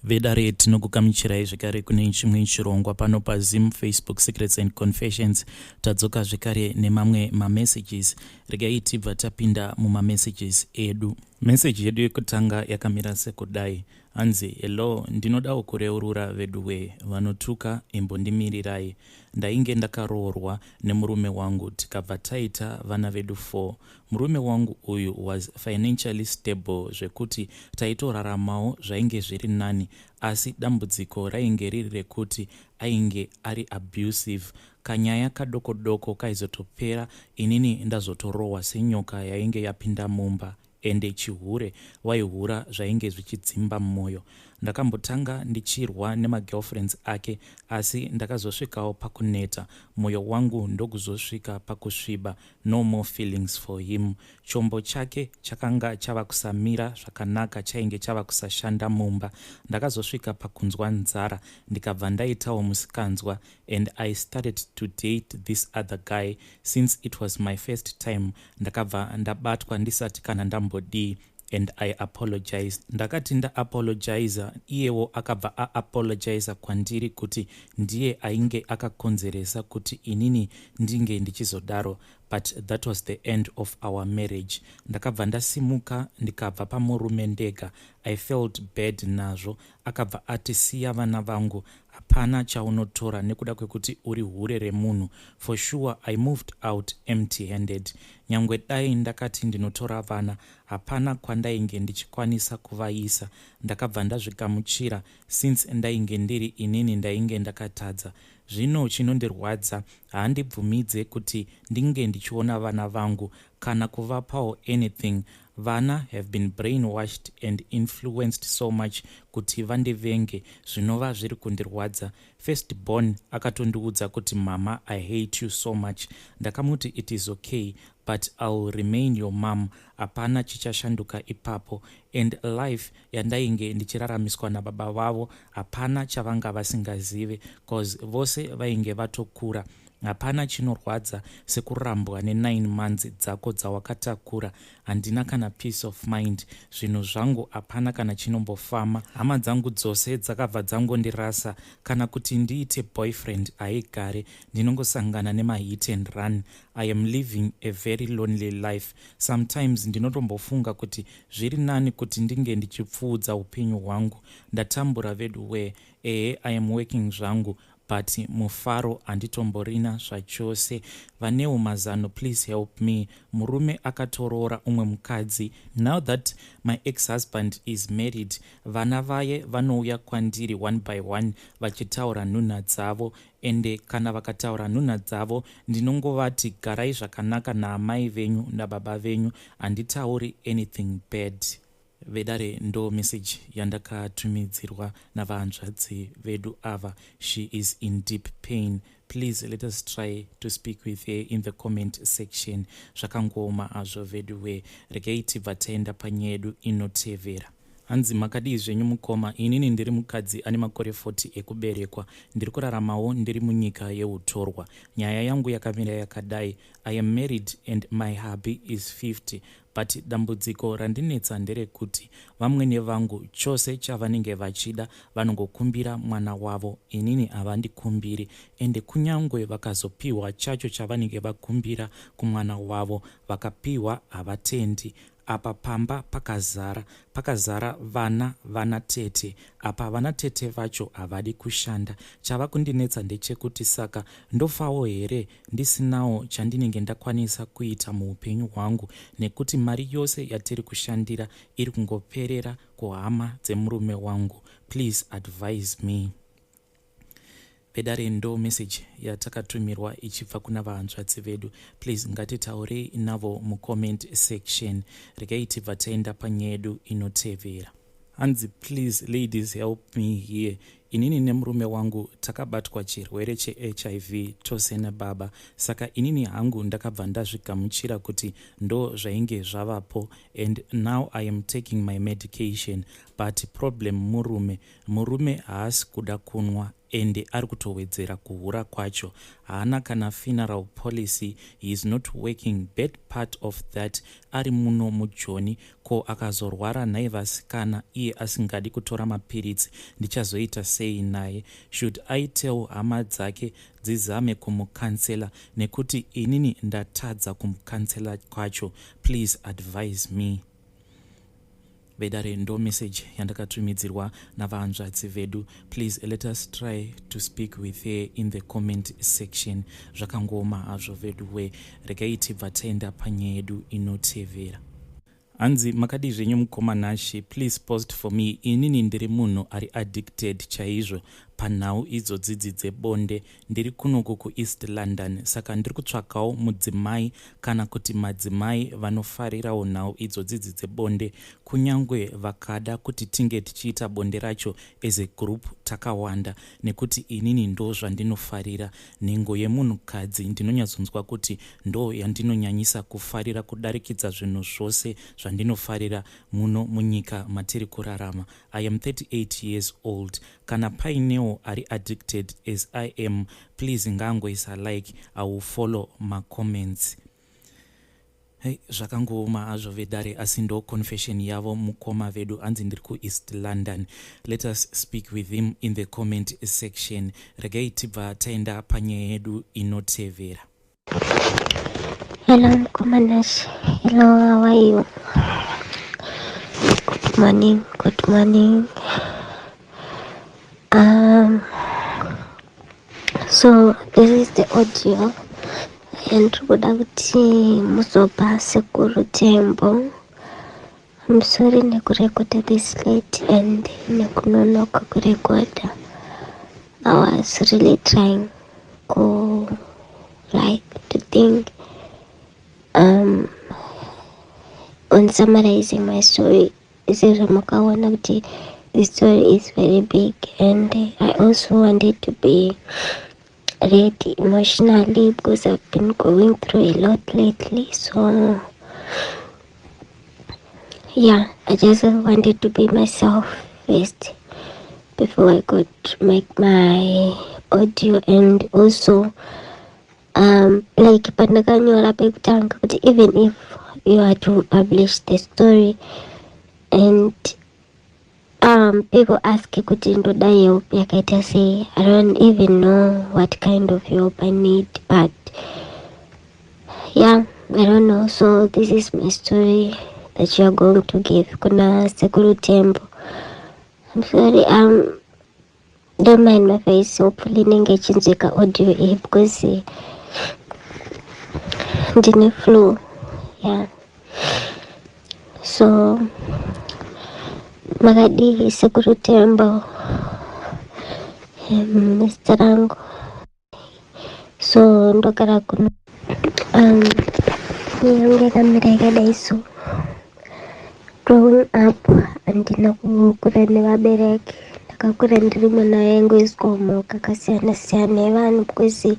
Vedare tinokugamuchirai zvekare kune chimwe chirongwa pano paZim Facebook Secrets and Confessions. Tadzoka zvekare nemamwe mamessages. Regai tibva tapinda mumamessages edu. Message yedu yekutanga yakamira sekudai. Hanzi, hello, ndinodawo kureurura veduwe vanotuka imbondimirirai. Ndainge ndakaroorwa nemurume wangu tikabva taita vana vedu 4. Murume wangu uyu was financially stable zvekuti taitoraramawo zvainge zviri nani, asi dambudziko rainge riri rekuti ainge ari abusive. Kanyaya kadoko kaizotopera inini ndazotorohwa senyoka yainge yapinda mumba. Ende chihure waihura zvainge zvichidzimba mumwoyo. Ndakambotanga ndichirwa nemagirlfriends ake, asi ndakazosvikawo pakuneta. Mwoyo wangu ndokuzosvika pakusviba. No more feelings for him. Chombo chake chakanga chava kusamira zvakanaka, chainge chava kusashanda mumba. Ndakazosvika pakunzwa nzara, ndikabva ndaitawo musikanzwa, and I started to date this other guy since it was my first time. Ndakabva ndabatwa ndisati kana ndambodii. And I apologized. Ndakati nda-apologiza, iyewo akabva a-apologiza kwandiri kuti ndiye ainge akakonzeresa kuti inini ndinge ndichizodaro. But that was the end of our marriage. Ndakabva ndasimuka ndikabva pamurume ndega. I felt bad nazvo. Akabva ati siya vana vangu, hapana chaunotora nekuda kwekuti uri hure remunhu. For sure I moved out empty-handed. Nyangwe dai ndakati ndinotora vana, hapana kwandainge ndichikwanisa kuvaisa. Ndakabva ndazvigamuchira since ndainge ndiri inini ndainge ndakatadza. Zvino chinondirwadza handibvumidze kuti ndinge ndichiona vana vangu kana kuvapawo anything. Vana have been brainwashed and influenced so much kuti vandivenge, zvinova zviri kundirwadza. Firstborn akatondiudza kuti mama, I hate you so much. Ndakamuti it is okay, but I'll remain your mom. Hapana chichashanduka ipapo. And life yandainge ndichiraramiswa nababa vavo, hapana chavanga vasingazive, cause vose vainge vatokura. Hapana chinorwadza sekurambwa ne9 months dzako dzawakatakura. Handina kana peace of mind. Zvinhu zvangu hapana kana chinombofama. Hama dzangu dzose dzakabva dzangondirasa. Kana kuti ndiite boyfriend aigare, ndinongosangana nema-hit and run. I am living a very lonely life. Sometimes ndinotombofunga kuti zviri nani kuti ndinge ndichipfuudza upenyu hwangu. Ndatambura veduwe, I am working zvangu, but mufaro handitomborina zvachose. Vaneo mazano, please help me. Murume akatorora umwe mukadzi. Now that my ex-husband is married, vana vaye vanouya kwandiri one by one vachitaura nhunha dzavo. Ende kana vakataura nhunha dzavo, ndinongovati garai zvakanaka naamai venyu nababa venyu, handitauri anything bad. Vedare ndo message yandakatumidzirwa navahanzvadzi vedu ava. She is in deep pain. Please let us try to speak with her in the comment section. Zvakangoma azvo veduwe. Regai tibva taenda panyedu inotevera. Hanzi, makadii zvenyu mukoma? Inini ndiri mukadzi ane makore 40 ekuberekwa. Ndiri kuraramawo ndiri munyika yeutorwa. Nyaya yangu yakamira yakadai. I am married and my hubby is 50. But dambudziko randinetsa nderekuti vamwene vangu chose chavanenge vachida vanongokumbira mwana wavo, inini havandikumbiri. Ende kunyangwe vakazopiwa chacho chavanenge vakumbira kumwana wavo, vakapiwa havatendi. Apa pamba pakazara vana tete. Apa vana tete vacho havadi kushanda. Chava kundinetsa ndechekuti saka ndofawo here ndisinawo chandinenge ndakwanisa kuita muupenyu hwangu, nekuti mari yose yatiri kushandira iri kungoperera kuhama dzemurume wangu. Please advise me. Vedare ndo message yatakatumirwa ichibva kuna vahanzvadzi vedu. Please ngatitaurei navo mucomment section. Regai tibva taenda panyedu inotevera. Hanzi, please ladies help me here. inini nemurume wangu takabatwa chirwere cheHIV tose nebaba, saka inini hangu ndakabva ndazvigamuchira kuti ndo zvainge zvavapo, and now I am taking my medication. But problem murume haasi kuda kunwa ende ari kutowedzera kuhura kwacho. Haana kana funeral policy, he is not working. Bad part of that, ari muno mujoni, ko akazorwara naivasikana iye asingadi kutora mapiritsi, ndichazoita sei naye? Should I tell hama dzake dzizame kumukansela, nekuti inini ndatadza kumukansela kwacho? Please advise me. Vedare ndo message yandakatumidzirwa navahanzvadzi vedu. Please let us try to speak with her in the comment section. Zvakangoma hazvo veduwe, regai tibva taenda panyaya yedu inotevera. Hanzi makadi zvenyu mukomanashe, please post for me. Inini ndiri munhu ari addicted chaizvo panhau idzodzidzi dzebonde. Ndiri kunoku kuEast London, saka ndiri kutsvakawo mudzimai kana kuti madzimai vanofarirawo nhau idzodzidzi dzebonde, kunyangwe vakada kuti tinge tichiita bonde racho as a group takawanda, nekuti inini ndo zvandinofarira. Nhengo yemunhukadzi ndinonyatsonzwa kuti ndo yandinonyanyisa kufarira kudarikidza zvinhu zvose zvandinofarira muno munyika matiri kurarama. I am 38 years old. Kana painewo ari addicted as I am, please ngangoisa like, I will follow my comments. Hey, zvakangoma hazvo vedare, asi ndo confession yavo mukoma vedu. Hanzi ndiri kuEast London. Let us speak with him in the comment section. Regai tibva taenda panyaya yedu inotevera. Hello Mkomanashi. Hello, how are you? Good morning, good morning. So this is the audio and kuti muzopa sekuru tembo. I'm sorry nekurekoda this late and nekunonoka kurekoda. I was really trying to think on summarizing my story. This is the story is very big, and I also wanted to be ready emotionally because I've been going through a lot lately. So yeah, I just wanted to be myself first before I could make my audio. And also but even if you are to publish the story and people ask kuti ndoda help yakaita sei, I don't even know what kind of help I need, but yeah, I don't know. So this is my story that you are going to give kuna sekuru tembo. I'm sorry, don't mind my face. Hopefully ningechinzika audio because ndine flu. Yeah, so makadi sekuru tembo Mr. Rango. So ndogara kuno nyange kamireka daiso growing up andina kukura nevabereki. Ndakakura ndiri mwana waingoiswa kakasiyana siyana evanhu because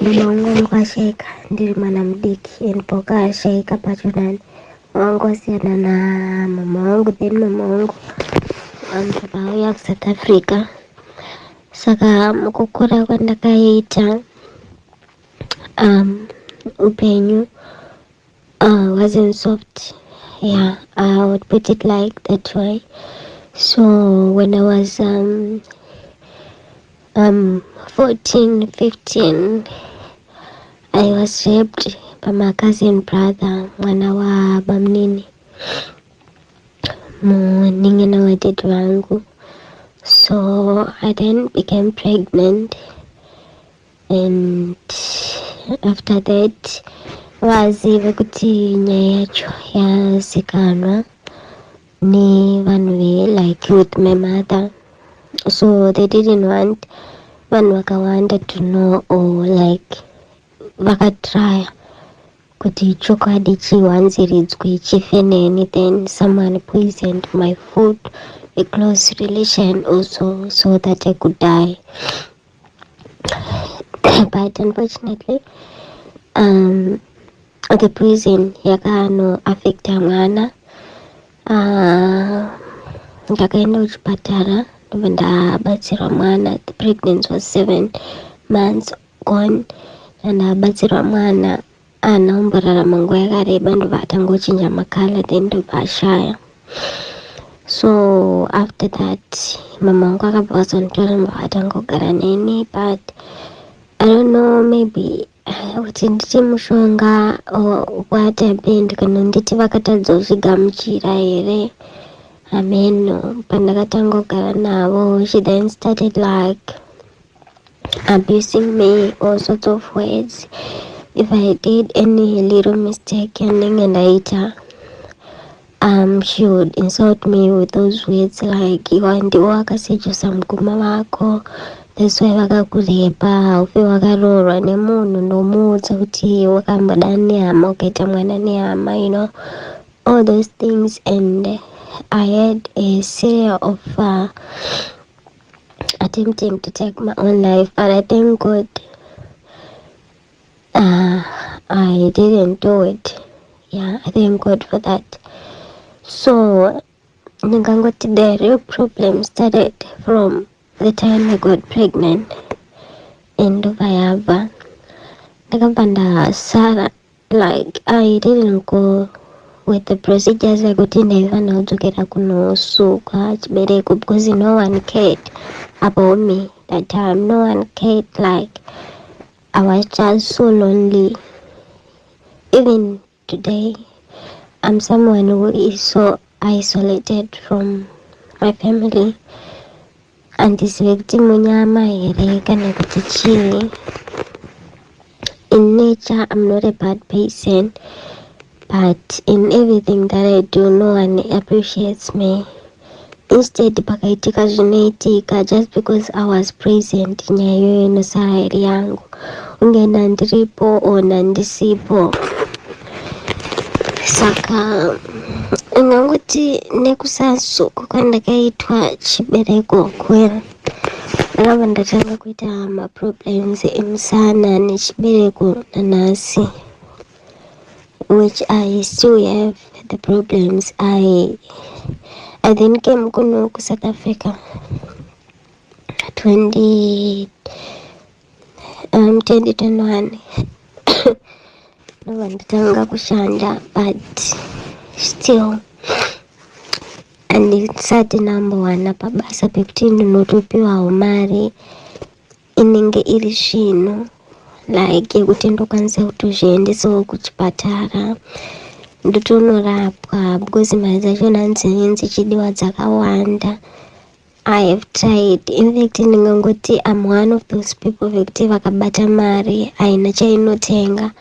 mama wangu ashaika ndiri mwana mudiki, and poka ashaika pachonani wangu asiyana na mama wangu. Then mama wangu vakauya kuSouth Africa, saka mukukura kwandakaita upenyu wasn't soft. Yeah, I would put it like that way. So when I was 14, 15, I was raped by my cousin brother mwana wa bamnini muning'ina wadedi wangu. So I then became pregnant, and after that vazive kuti nyaya yacho yazikanwa nevanhu like with my mother. So they didn't want vanhu vakawanda to know, or like vakatraya kuti chokwadi chiwanziridzwe chifeneni. Then someone poisoned my food a close relation also, so that I could die. But unfortunately, the prison yakano affecta mwana. Ndakaenda kuchipatara ndabatsirwa mwana. The pregnancy was 7 months gone, and ndabatsirwa mwana anaomborarama nguva yakareba ndobva atangochinja makala, then ndobva ashaya. So after that mama wangu akabva azonditora ndobva atangogara neni, but I don't know, maybe kuti nditi mushonga or what happened, kana nditi vakatadza kuzvigamuchira here. Amen. Pandakatangogara navo, she then started like abusing me, all sorts of words. If I did any little mistake and later, she would insult me with those words like, iwandiwo akasejosa mukoma wako, that's why vakakureba, ufe wakaroorwa nemunhu ndomuudza kuti wakambodana nehama ukaita mwana nehama, you know, all those things. And I had a series of attempting to take my own life, but I thank God I didn't do it. Yeah, I thank God for that. So the real problem started from the time I got pregnant and Vayava. Sarah, like I didn't go with the procedures. I got in even to get a kunosuka chibereko, because no one cared about me that time. No one cared. Like I was just so lonely. Even today, I'm someone who is so isolated from my family. And this victim in nature, I'm not a bad person, but in everything that I do, no one appreciates me. Instead, pakaitika zvinoitika just because I was present nyayo inosarari yangu, ungena ndiripo ona ndisipo. Saka ingangoti nekusazuko kwandakaitwa chibereko kwera, ndakabva ndatanga kuita maproblems emusana nechibereko nanhasi, which I still have the problems. I then came kuno ku South Africa 2021. Ndatanga kushanda, but still andisati number one pabasa pekuti ndinotopiwawo mari inenge iri zvino, like yekuti ndokwanisa kutozviendesawo kuchipatara ndotonorapwa, because mari dzachona dzinenge dzichidiwa dzakawanda. I have tried. In fact, ndingangoti I'm one of those people vekuti vakabata mari haina chainotenga,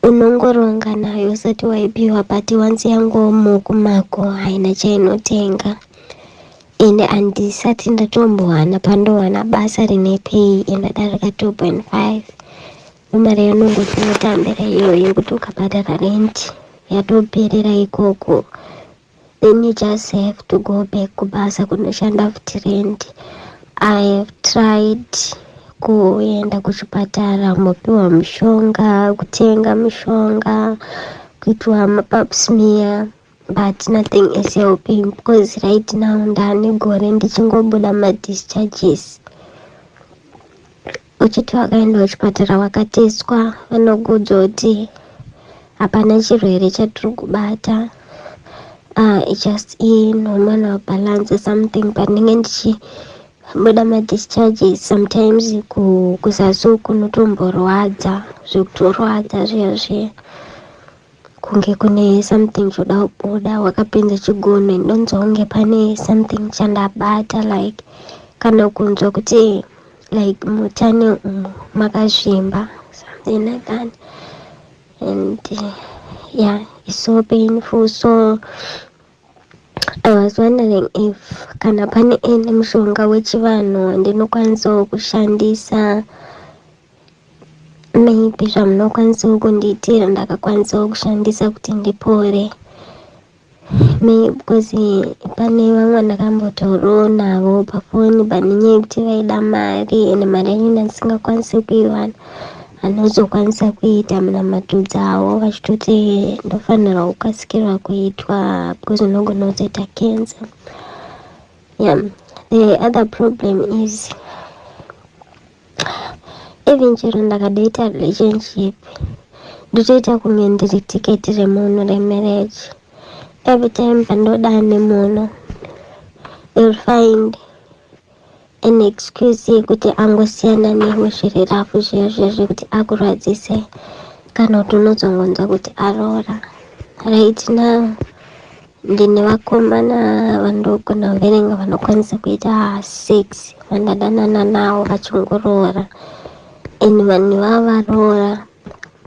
unongoronga nayo usati waipiwa, but once yangomukumako haina chainotenga. Ende handisati ndatombowana pandowana basa rine pay endadarika 2.5. Mari yanongoti notambira iyoyo yekuti ukabhadhara rent yatoperera ikoko, then you just have to go back kubasa kunoshanda futi rent. I have tried kuenda kuchipatara, mopiwa mishonga, kutenga mishonga, kuitwa mapap smear, but nothing is helping, because right now ndane gore ndichingobuda madischarges. Uchiti wakaenda kuchipatara wakateswa, vanokuudza kuti hapana chirwere chatiri kubata, it's just normal balance or something, but ndinenge ndichibuda madischarges. Sometimes kusasu kunotomborwadza, zvekutorwadza zviya kunge kune something choda kubuda, wakapinza chigunwe ndonzwa kunge pane something chandabata, like kana kunzwa kuti like mutani makazvimba, something like that. And yeah, it's so painful. So I was wondering if kana pane ene mushonga wechivanhu ndinokwanisawo kushandisa, maybe zvamunokwanisawo kundiitira ndakakwanisawo kushandisa kuti ndipore. me because pane vamwe ndakambotaurawo navo pafoni panyaya yekuti vaida mari ende mari yanyu ndisingakwanisi kuiwana anozokwanisa kuita munamato dzavo vachitoti ndofanira kukasikirwa kuitwa because unogona kuzoita cancer. Yeah, the other problem is even chero ndakadaita relationship ndotoita kunge ndiri tiketi remunhu remarriage. Every time pandoda nemunhu you'll find an excuse yekuti angosiyana newe zviri rafu zviya kuti akuradzise kana kuti unozongonzwa kuti aroora. Right now ndine vakomana vandogona kuverenga vanokwanisa kuita 6 vandadanana navo vachingoroora, and vanhu vavaroora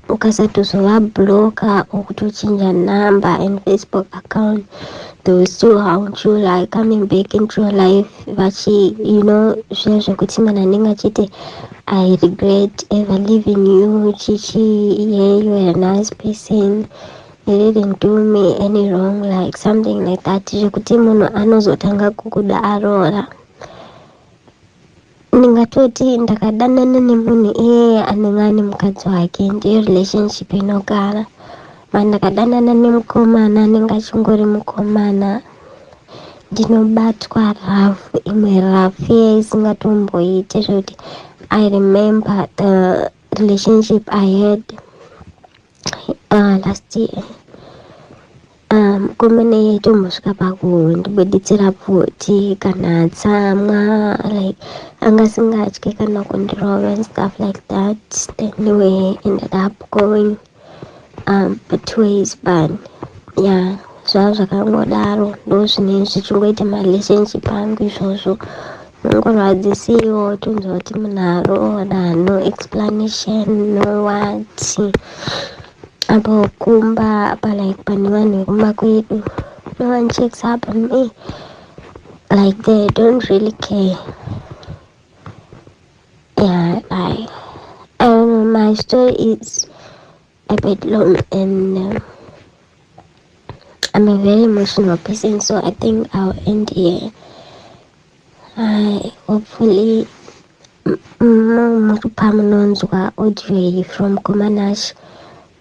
ukasatozovabloka okutochinja number and Facebook account, they will still haunt you like coming back into your life vachi zviya zvekuti mana anenge achiti I regret ever leaving you chichi, yeah, you are a nice person, you didn't do me any wrong, like something like that, zvekuti munhu anozotanga kukuda aroora. Ndingatoti ndakadanana nemunhu iye anenge ane mukadzi wake ndiyo relationship inogara. Ndakadanana nemukomana anenge achingori mukomana ndinobatwa rafu, imwe rafu isingatomboite zvekuti I remember the relationship I had last year. Mukomana yetombosvika pakundibuditsira pfuti kana tsamwa, like anga singatyi kana kundirova and stuff like that. Then we ended up going both ways, but yeah, zvava zvakangodaro ndo zvinenge zvichingoita marelationship angu izvozvo. Nongorwadzisiwo tonzwa kuti munhu aroora, no explanation, no what. Apo kumba apa like pane vanhu vekumba kwedu, no one checks up on me, like they don't really care. Yeah, I don't know, my story is a bit long and I'm a very emotional person, so I think I'll end here. I hopefully murupa munonzwa audio from Kumanash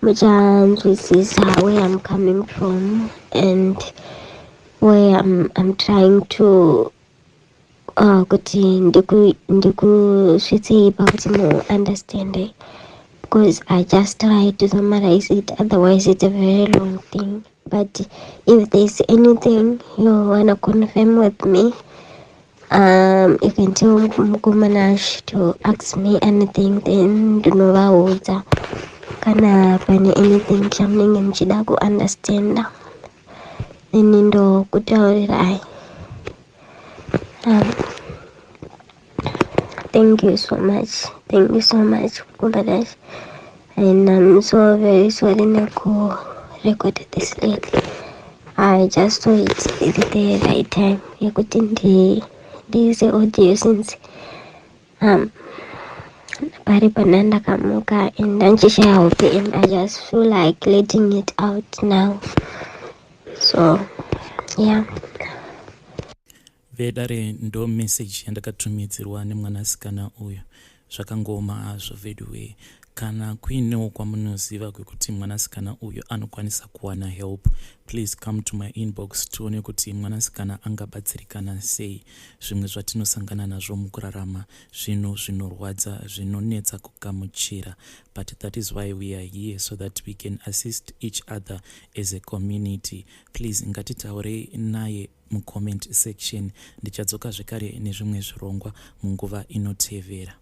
muchanzwisisa where I'm coming from and where I'm trying to kuti ndikusvitsei pakuti mu understand it, because I just try to summarize it, otherwise it's a very long thing. But if there's anything you wanna confirm with me, you can tell Mkumanash to ask me anything, then ndinovaudza kana pane anything chamunenge muchida ku understand, then ndokutaurirai. Thank you so much Mkumanash, and I'm so very sorry to record this lately. I just saw it at the right time yekuti ndiise audio since pari pananda kamuka and ndachishaya hope, and I just feel like letting it out now. So yeah, vedare ndo message yandakatumidzirwa nemwanasikana uyu. Zvakangoma hazvo vedway, kana kuinewo kwamunoziva kwekuti mwanasikana uyu anokwanisa kuwana help, please come to my inbox tione kuti mwanasikana angabatsirikana sei. Zvimwe zvatinosangana nazvo mukurarama zvino zvinorwadza, zvinonetsa kugamuchira, but that is why we are here, so that we can assist each other as a community. Please ngatitaure naye mucomment section. Ndichadzoka zvekare nezvimwe zvirongwa munguva inotevera.